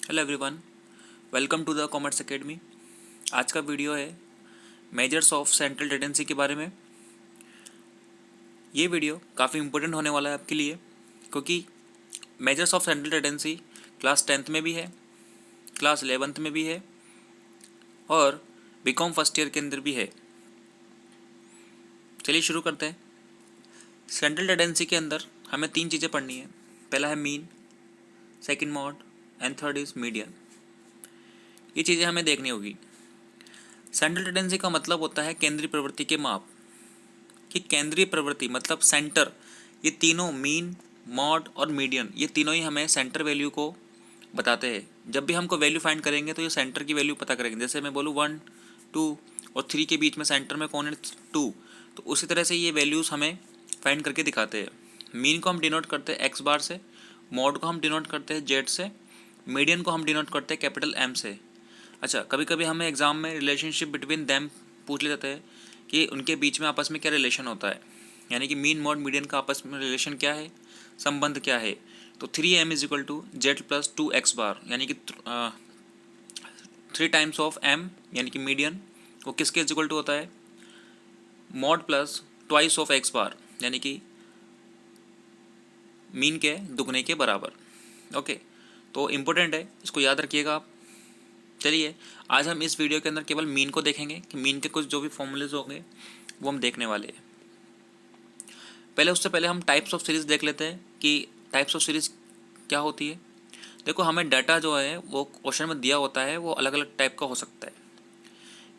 Hello everyone, welcome to the commerce academy. आज का video है मेजर्स ऑफ सेंट्रल टेंडेंसी के बारे में। ये वीडियो काफ़ी इंपॉर्टेंट होने वाला है आपके लिए, क्योंकि measures of central tendency class 10th में भी है, क्लास 11th में भी है और बीकॉम फर्स्ट ईयर के अंदर भी है। चलिए शुरू करते हैं। सेंट्रल टेंडेंसी के अंदर हमें 3 चीज़ें पढ़नी है। पहला है mean, second mod and third is median. ये चीज़ें हमें देखनी होगी। सेंट्रल टेंडेंसी का मतलब होता है केंद्रीय प्रवृत्ति के माप। कि केंद्रीय प्रवृत्ति मतलब सेंटर, ये तीनों मीन, मॉड और मीडियन, ये तीनों ही हमें सेंटर वैल्यू को बताते हैं। जब भी हमको वैल्यू फाइंड करेंगे तो ये सेंटर की वैल्यू पता करेंगे। जैसे मैं बोलूँ 1, 2 और 3 के बीच में सेंटर में कौन है 2, तो उसी तरह से ये वैल्यूज़ हमें फाइंड करके दिखाते हैं। मीन को हम डिनोट करते हैं एक्स बार से, मॉड को हम डिनोट करते हैं जेड से, मीडियन को हम डिनोट करते हैं कैपिटल एम से। अच्छा, कभी कभी हमें एग्जाम में रिलेशनशिप बिटवीन देम पूछ ले जाते हैं कि उनके बीच में आपस में क्या रिलेशन होता है, यानी कि मीन मॉड मीडियन का आपस में रिलेशन क्या है, संबंध क्या है। तो 3m is equal to Z plus 2x bar, यानी कि 3 टाइम्स ऑफ m यानी कि मीडियन वो किसके इज इक्वल टू होता है, mod plus twice of x बार, यानी कि मीन के दुगने के बराबर। ओके, तो इम्पोर्टेंट है, इसको याद रखिएगा आप। चलिए, आज हम इस वीडियो के अंदर केवल मीन को देखेंगे कि मीन के कुछ जो भी फॉर्मूलेज होंगे वो हम देखने वाले हैं। उससे पहले हम टाइप्स ऑफ सीरीज देख लेते हैं कि टाइप्स ऑफ सीरीज क्या होती है। देखो, हमें डाटा जो है वो क्वेश्चन में दिया होता है, वो अलग अलग टाइप का हो सकता है।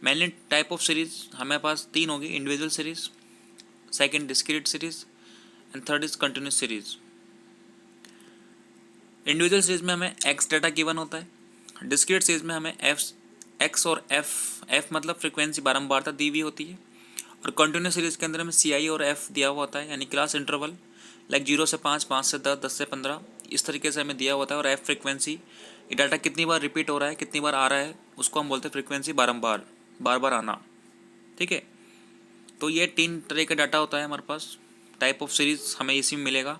मेनली टाइप ऑफ सीरीज हमारे पास 3 होगी: individual series, second discrete series and third is continuous series. Individual series में हमें एक्स डाटा गिवन होता है, डिस्क्रीट सीरीज में हमें एक्स और एफ मतलब फ्रीक्वेंसी बारंबारता दी हुई होती है, और कंटिन्यूस सीरीज के अंदर हमें CI और एफ दिया हुआ होता है, यानी क्लास इंटरवल लाइक 0 से 5, 5 से 10, 10 से 15, इस तरीके से हमें दिया होता है। और एफ फ्रीक्वेंसी, ये डाटा कितनी बार रिपीट हो रहा है, कितनी बार आ रहा है, उसको हम बोलते हैं फ्रीक्वेंसी बारंबार, बार बार आना। ठीक है, तो ये 3 तरह का डाटा होता है हमारे पास। टाइप ऑफ सीरीज हमें इसी में मिलेगा,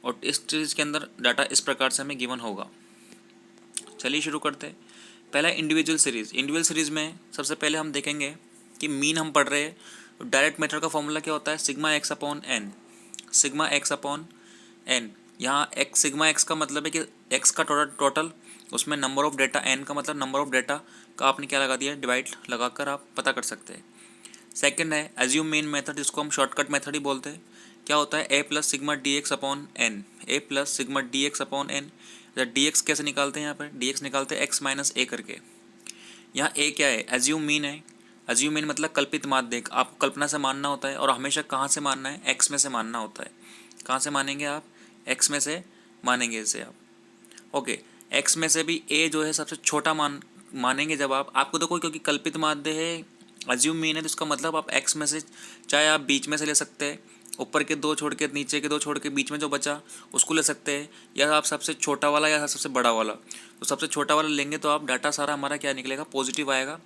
और इस सीरीज के अंदर डाटा इस प्रकार से हमें गिवन होगा। चलिए शुरू करते हैं। पहला इंडिविजुअल सीरीज। इंडिविजुअल सीरीज में सबसे पहले हम देखेंगे कि मीन हम पढ़ रहे हैं, तो डायरेक्ट मेथड का फॉर्मूला क्या होता है, sigma X upon N. Sigma X upon N, यहाँ एक्स, सिग्मा एक्स का मतलब है कि एक्स का टोटल, उसमें नंबर ऑफ डेटा, एन का मतलब नंबर ऑफ डेटा का आपने क्या लगा दिया, डिवाइड लगाकर आप पता कर सकते हैं। सेकंड है एज्यूम मेन मेथड, जिसको हम शॉर्टकट मेथड ही बोलते हैं। क्या होता है, A plus sigma D X upon N, A plus sigma D X upon N. D X कैसे निकालते हैं, यहाँ पर डी एक्स निकालते हैं एक्स माइनस ए करके। यहाँ ए क्या है, एज्यूम मीन है। एज्यूम मीन मतलब कल्पित माध्य, आपको कल्पना से मानना होता है, और हमेशा कहाँ से मानना है, एक्स में से मानना होता है। कहाँ से मानेंगे आप, एक्स में से मानेंगे इसे आप। ओके, एक्स में से भी ए जो है सबसे छोटा मानेंगे जब आप, आपको देखो क्योंकि कल्पित माध्य है, एज्यूम मीन है, तो इसका मतलब आप एक्स में से, चाहे आप बीच में से ले सकते हैं, ऊपर के 2 छोड़ के, नीचे के 2 छोड़ के, बीच में जो बचा उसको ले सकते हैं, या आप सबसे छोटा वाला या सबसे बड़ा वाला। तो सबसे छोटा वाला लेंगे तो आप डाटा सारा हमारा क्या निकलेगा, पॉजिटिव आएगा।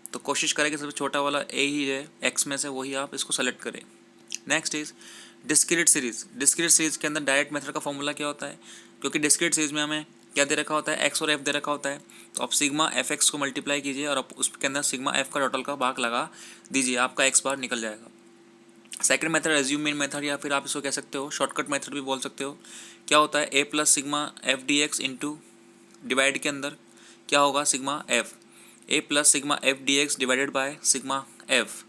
तो कोशिश करें कि सबसे छोटा वाला ए ही है एक्स में से, वही आप इसको सेलेक्ट करें। Next is discrete series. Discrete series के अंदर डायरेक्ट मेथड का फॉर्मूला क्या होता है, क्योंकि डिस्क्रीट सीरीज में हमें क्या दे रखा होता है, एक्स और एफ दे रखा होता है, तो आप सिग्मा एफ एक्स को मल्टीप्लाई कीजिए और आप उसके अंदर सिग्मा एफ का टोटल का भाग लगा दीजिए, आपका एक्स बार निकल जाएगा। Second method assume mean method, या फिर आप इसको कह सकते हो शॉर्टकट मेथड भी बोल सकते हो। क्या होता है, A plus sigma F D X into divide के अंदर क्या होगा, sigma F, A plus sigma F D X divided by sigma F.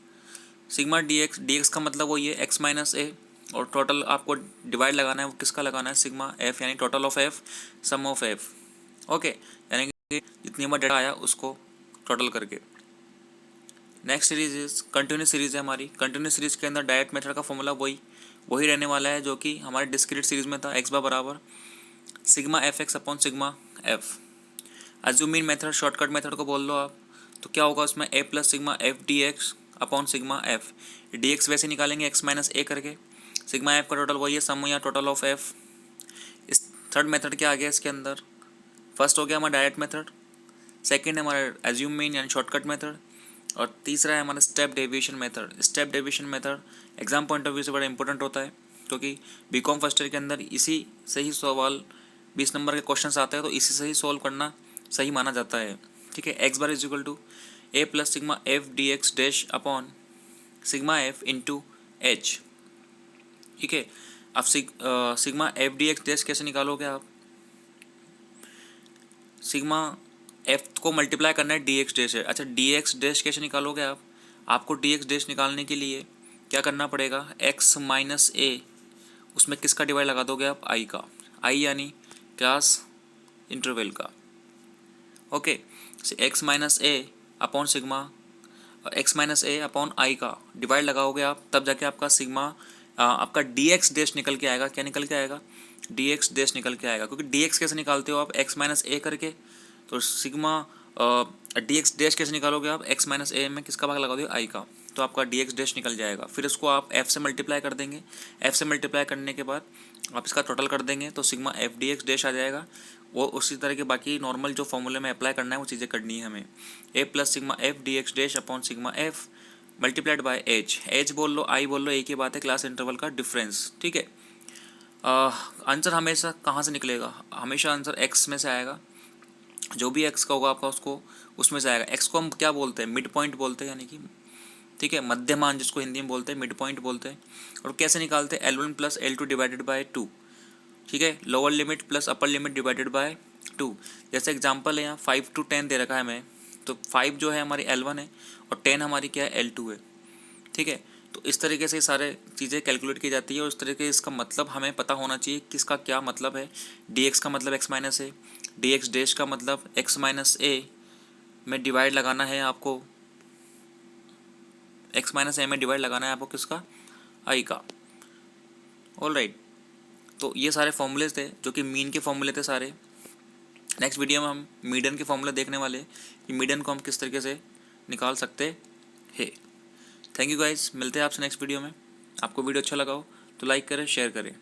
Sigma D X का मतलब वही है एक्स माइनस ए, और टोटल आपको डिवाइड लगाना है, वो किसका लगाना है, सिग्मा एफ, यानी total of F, sum of F. Okay, यानी कि जितनी बार डेटा आया उसको टोटल करके। Next series is continuous series है हमारी। कंटिन्यूस सीरीज के अंदर डायरेक्ट मेथड का फॉर्मूला वही रहने वाला है जो कि हमारे डिस्क्रीट सीरीज में था, एक्स बार बराबर sigma F X upon sigma F. Assume mean method, shortcut method को बोल लो आप, तो क्या होगा उसमें, A plus sigma F D X upon sigma F. D X वैसे निकालेंगे एक्स माइनस ए करके, सिग्मा एफ का टोटल वही है, सम या टोटल ऑफ एफ। इस थर्ड मेथड क्या आ गया इसके अंदर, फर्स्ट हो गया हमारा डायरेक्ट मेथड, सेकेंड है हमारा एज्यूम मीन यानी शॉर्टकट मेथड, और तीसरा है हमारा step deviation method. Step deviation method exam point of view से बड़ा इंपॉर्टेंट होता है, क्योंकि बीकॉम फर्स्ट ईयर के अंदर इसी से ही सवाल 20 नंबर के क्वेश्चन आते हैं, तो इसी से ही सॉल्व करना सही माना जाता है। ठीक है, X bar is equal to A plus sigma F D X dash upon sigma F into H. ठीक है, अब sigma F D X dash कैसे निकालोगे आप? सिग्मा एफ को मल्टीप्लाई करना है डी एक्स डैश है। अच्छा, डी एक्स डैश कैसे निकालोगे आप? आपको डी एक्स डैश निकालने के लिए क्या करना पड़ेगा? एक्स माइनस ए, उसमें किसका डिवाइड लगा दोगे आप? आई का। आई यानी क्लास इंटरवल का। Okay, x minus A upon sigma, x minus A upon I का डिवाइड लगाओगे आप, तब जाके आपका सिग्मा आपका डी एक्स डैश निकल के आएगा। क्या निकल के आएगा? डी एक्स डैश निकल के आएगा। क्योंकि डी एक्स कैसे निकालते हो आप? एक्स माइनस ए करके। तो सिग्मा डी एक्स डैश कैसे निकालोगे आप? एक्स माइनस ए में किसका भाग लगा दो? आई का। तो आपका डी एक्स डैश निकल जाएगा। फिर इसको आप एफ से मल्टीप्लाई कर देंगे। एफ से मल्टीप्लाई करने के बाद आप इसका टोटल कर देंगे तो sigma F D X dash आ जाएगा। वो उसी तरह के बाकी नॉर्मल जो फॉर्मूले में अप्लाई करना है वो चीज़ें करनी है हमें। A plus sigma F D X dash upon sigma F multiplied by H. H बोल लो, आई बोल लो, एक ही बात है, क्लास इंटरवल का डिफरेंस। ठीक है, आंसर हमेशा कहाँ से निकलेगा? हमेशा आंसर एक्स में से आएगा। जो भी एक्स का होगा आपका उसको उसमें से आएगा। एक्स को हम क्या बोलते हैं? मिड पॉइंट बोलते हैं, यानी कि ठीक है, मध्यमान जिसको हिंदी में बोलते हैं, मिड पॉइंट बोलते हैं। और कैसे निकालते हैं? L1 plus L2 divided by 2। ठीक है, lower limit plus upper limit divided by 2। जैसे एग्जांपल है यहाँ 5 to 10 दे रखा है हमें, तो 5 जो है हमारी L1 है और 10 हमारी क्या है? L2 है। ठीक है, तो इस तरीके से सारे चीज़ें कैलकुलेट की जाती है और इस तरीके इसका मतलब हमें पता होना चाहिए किसका क्या मतलब है। डी एक्स का मतलब एक्स माइनस ए, डी एक्स डैश का मतलब एक्स माइनस ए में डिवाइड लगाना है आपको, एक्स माइनस ए में डिवाइड लगाना है आपको किसका? आई का। ऑल राइट, तो ये सारे फॉर्मूलेज थे जो कि मीन के फॉर्मूले थे सारे। नेक्स्ट वीडियो में हम मीडियन के फॉर्मूले देखने वाले कि मीडियन को हम किस तरीके से निकाल सकते हैं। थैंक यू गाइस, मिलते हैं आपसे नेक्स्ट वीडियो में। आपको वीडियो अच्छा लगा हो तो लाइक करें, शेयर करें।